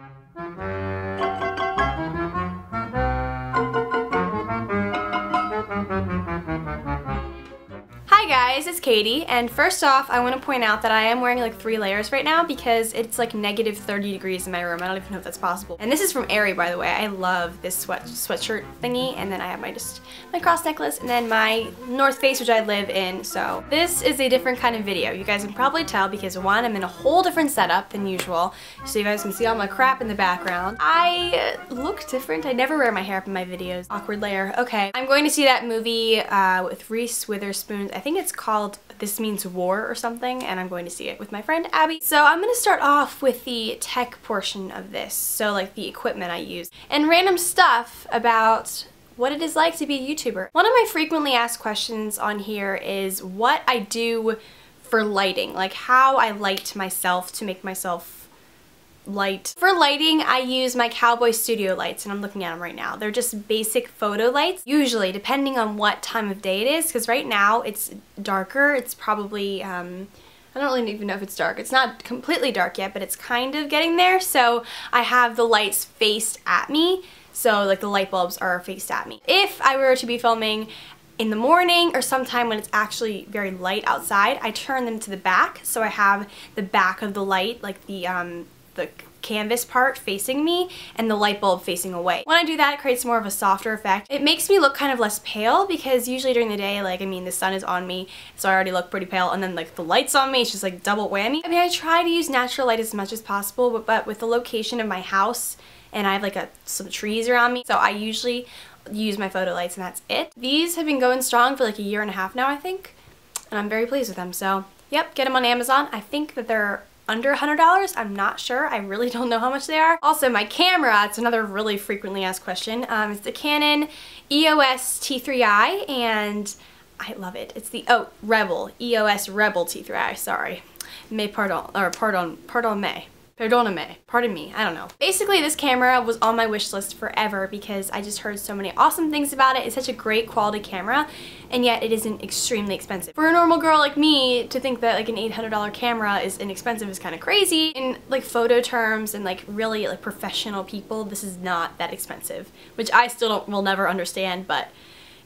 Hi guys, it's Katie, and first off I want to point out that I am wearing like 3 layers right now because it's like negative 30 degrees in my room. I don't even know if that's possible. And this is from Aerie, by the way. I love this sweatshirt thingy, and then I have my cross necklace, and then my North Face, which I live in. So this is a different kind of video. You guys can probably tell because one, I'm in a whole different setup than usual, so you guys can see all my crap in the background. I look different. I never wear my hair up in my videos. Awkward layer. Okay, I'm going to see that movie with Reese Witherspoon. I think it's called This Means War or something, and I'm going to see it with my friend Abby. So I'm going to start off with the tech portion of this, so like the equipment I use, and random stuff about what it is like to be a YouTuber. One of my frequently asked questions on here is what I do for lighting, like how I light myself to make myself light. For lighting, I use my Cowboy Studio lights, and I'm looking at them right now. They're just basic photo lights, usually depending on what time of day it is, because right now it's darker. It's probably, I don't really even know if it's dark. It's not completely dark yet, but it's kind of getting there, so I have the lights faced at me, so like the light bulbs are faced at me. If I were to be filming in the morning or sometime when it's actually very light outside, I turn them to the back, so I have the back of the light, like the canvas part facing me and the light bulb facing away. When I do that, it creates more of a softer effect. It makes me look kind of less pale because usually during the day, like, I mean, the sun is on me, so I already look pretty pale, and then like the light's on me, it's just like double whammy. I mean, I try to use natural light as much as possible, but with the location of my house, and I have like some trees around me, so I usually use my photo lights and that's it. These have been going strong for like a year and a half now, I think, and I'm very pleased with them. So yep, get them on Amazon. I think that they're under $100. I'm not sure. I really don't know how much they are. Also, my camera, it's another really frequently asked question. It's the Canon EOS T3i, and I love it. It's the EOS Rebel T3i, sorry. Pardon me, I don't know. Basically, this camera was on my wish list forever because I just heard so many awesome things about it. It's such a great quality camera, and yet it isn't extremely expensive. For a normal girl like me to think that like an $800 camera is inexpensive is kind of crazy. In like photo terms and like really like professional people, this is not that expensive, which I still will never understand, but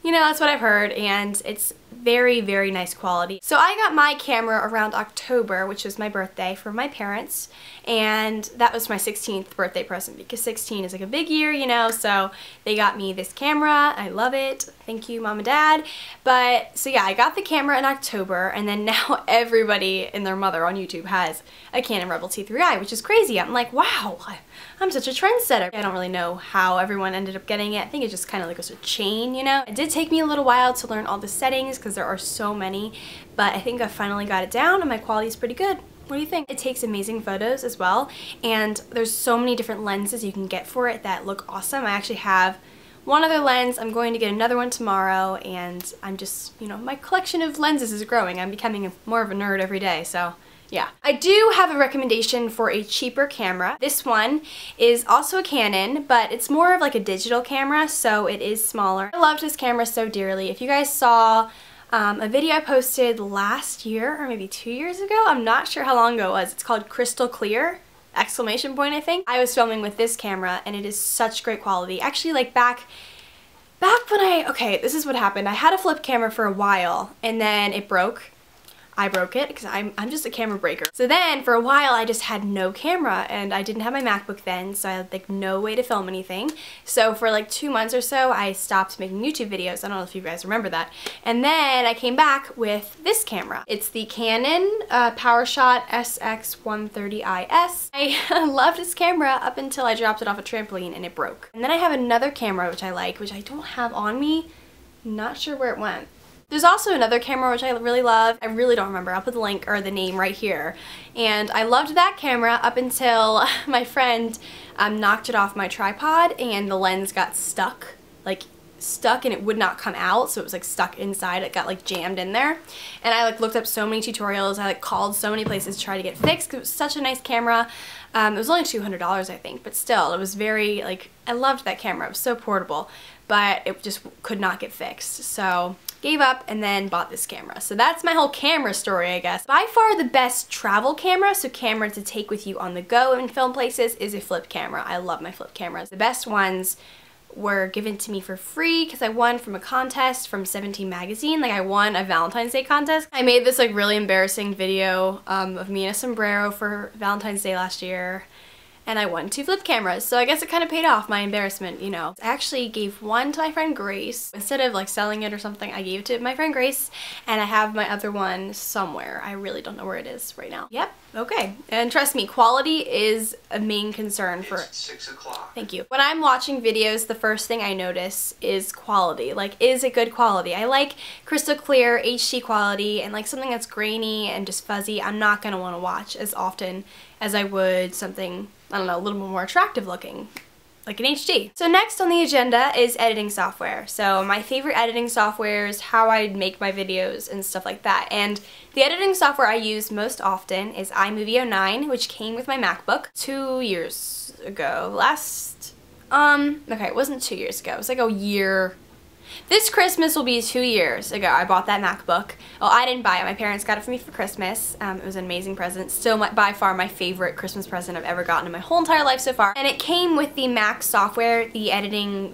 you know, that's what I've heard, and it's very, very nice quality. So I got my camera around October, which was my birthday, from my parents, and that was my 16th birthday present because 16 is like a big year, you know, so they got me this camera. I love it. Thank you, Mom and Dad. But, so yeah, I got the camera in October, and then now everybody and their mother on YouTube has a Canon Rebel T3i, which is crazy. I'm like, wow, I'm such a trendsetter. I don't really know how everyone ended up getting it. I think it just kind of like was a chain, you know? It did take me a little while to learn all the settings because there are so many, but I think I finally got it down and my quality is pretty good. What do you think? It takes amazing photos as well, and there's so many different lenses you can get for it that look awesome. I actually have one other lens. I'm going to get another one tomorrow, and I'm just, you know, my collection of lenses is growing. I'm becoming more of a nerd every day, so yeah. I do have a recommendation for a cheaper camera. This one is also a Canon, but it's more of like a digital camera, so it is smaller. I loved this camera so dearly. If you guys saw a video I posted last year, or maybe 2 years ago, I'm not sure how long ago it was. It's called Crystal Clear! Exclamation point, I think. I was filming with this camera, and it is such great quality. Actually, like back when okay, this is what happened. I had a flip camera for a while, and then it broke. I broke it because I'm just a camera breaker. So then for a while I just had no camera, and I didn't have my Macbook then, so I had like no way to film anything. So for like 2 months or so I stopped making YouTube videos. I don't know if you guys remember that. And then I came back with this camera. It's the Canon Powershot SX130IS. I loved this camera up until I dropped it off a trampoline and it broke. And then I have another camera which I like, which I don't have on me. Not sure where it went. There's also another camera which I really love. I really don't remember. I'll put the link or the name right here. And I loved that camera up until my friend knocked it off my tripod and the lens got stuck. Like stuck, and it would not come out, so it was like stuck inside. It got like jammed in there. And I like looked up so many tutorials. I like called so many places to try to get fixed because it was such a nice camera. It was only $200 I think, but still it was very like, I loved that camera. It was so portable, but it just could not get fixed. So gave up, and then bought this camera. So that's my whole camera story, I guess. By far the best travel camera, so camera to take with you on the go and film places, is a flip camera. I love my flip cameras. The best ones were given to me for free because I won from a contest from 17 magazine. Like, I won a Valentine's Day contest. I made this like really embarrassing video of me in a sombrero for Valentine's Day last year, and I won 2 flip cameras. So I guess it kind of paid off my embarrassment, you know. I actually gave one to my friend Grace. Instead of like selling it or something, I gave it to my friend Grace, and I have my other one somewhere. I really don't know where it is right now. Yep, okay. And trust me, quality is a main concern for— It's 6 o'clock. Thank you. When I'm watching videos, the first thing I notice is quality. Like, is it good quality? I like crystal clear HD quality, and like something that's grainy and just fuzzy, I'm not gonna want to watch as often as I would something, I don't know, a little bit more attractive looking, like an HD. So next on the agenda is editing software. So my favorite editing softwares, how I make my videos and stuff like that. And the editing software I use most often is iMovie 09, which came with my MacBook 2 years ago. Okay, it wasn't 2 years ago. It was like a year. This Christmas will be 2 years ago I bought that MacBook. Well, I didn't buy it. My parents got it for me for Christmas. It was an amazing present. Still by far my favorite Christmas present I've ever gotten in my whole entire life so far. And it came with the Mac software, the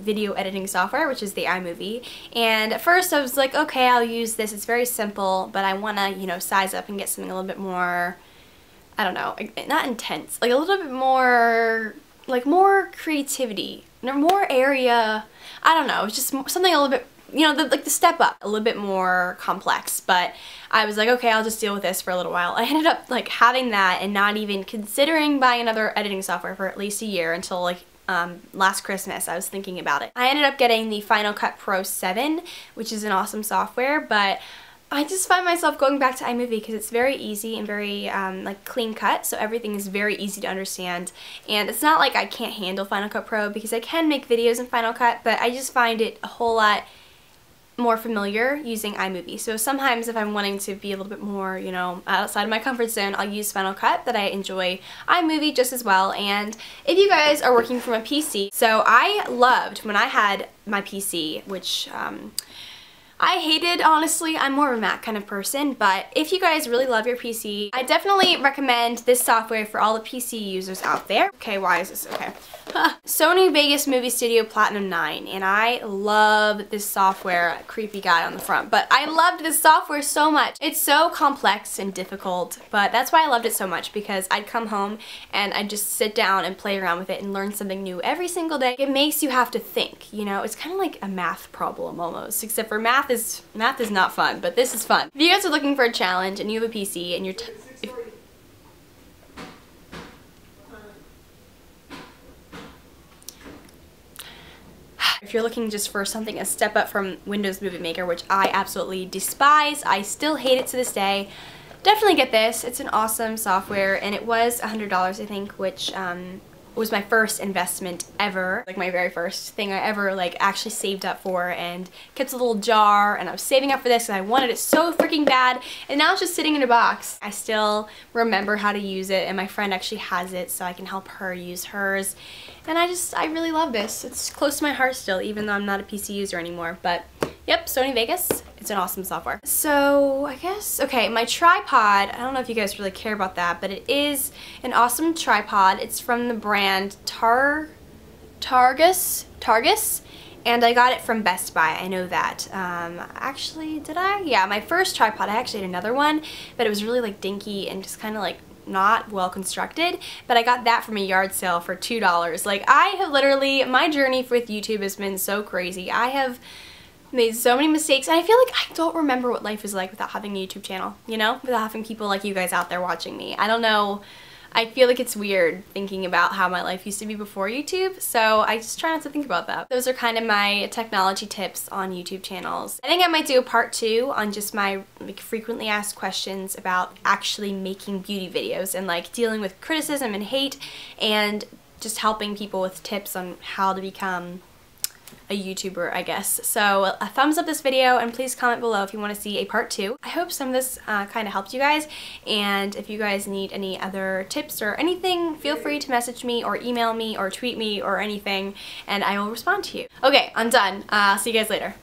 video editing software, which is the iMovie. And at first I was like, okay, I'll use this. It's very simple, but I want to, you know, size up and get something a little bit more, I don't know, not intense, like a little bit more, like more creativity, more area. I don't know, it's just something a little bit, you know, like the step up, a little bit more complex. But I was like, okay, I'll just deal with this for a little while. I ended up like having that and not even considering buying another editing software for at least a year until like last Christmas. I was thinking about it. I ended up getting the Final Cut Pro 7, which is an awesome software, but I just find myself going back to iMovie because it's very easy and very like clean cut, so everything is very easy to understand. And it's not like I can't handle Final Cut Pro, because I can make videos in Final Cut, but I just find it a whole lot more familiar using iMovie. So sometimes if I'm wanting to be a little bit more, you know, outside of my comfort zone, I'll use Final Cut, but I enjoy iMovie just as well. And if you guys are working from a PC, so I loved when I had my PC, which I hated, honestly. I'm more of a Mac kind of person, but if you guys really love your PC, I definitely recommend this software for all the PC users out there. Okay, why is this? Okay. Sony Vegas Movie Studio Platinum 9, and I love this software. Creepy guy on the front, but I loved this software so much. It's so complex and difficult, but that's why I loved it so much, because I'd come home and I'd just sit down and play around with it and learn something new every single day. It makes you have to think, you know? It's kind of like a math problem almost, except for math is not fun, but this is fun. If you guys are looking for a challenge and you have a PC and you're if you're looking just for something a step up from Windows Movie Maker, which I absolutely despise, I still hate it to this day, definitely get this. It's an awesome software, and it was $100 I think, which was my first investment ever, like my very first thing I ever like actually saved up for, and kept a little jar, and I was saving up for this and I wanted it so freaking bad, and now it's just sitting in a box. I still remember how to use it, and my friend actually has it, so I can help her use hers, and I really love this. It's close to my heart still, even though I'm not a PC user anymore. But yep, Sony Vegas, it's an awesome software. So I guess, okay, my tripod, I don't know if you guys really care about that, but it is an awesome tripod. It's from the brand Targus, and I got it from Best Buy. I know that. Actually, did I? Yeah, my first tripod, I actually had another one, but it was really like dinky and just kind of like not well constructed, but I got that from a yard sale for $2. Like, I have literally, my journey with YouTube has been so crazy. I have made so many mistakes, and I feel like I don't remember what life is like without having a YouTube channel, you know? Without having people like you guys out there watching me. I don't know. I feel like it's weird thinking about how my life used to be before YouTube, so I just try not to think about that. Those are kind of my technology tips on YouTube channels. I think I might do a part 2 on just my like frequently asked questions about actually making beauty videos and like dealing with criticism and hate, and just helping people with tips on how to become a YouTuber, I guess. So a thumbs up this video, and please comment below if you want to see a part 2. I hope some of this kind of helped you guys, and if you guys need any other tips or anything, feel free to message me or email me or tweet me or anything, and I will respond to you. Okay, I'm done. See you guys later.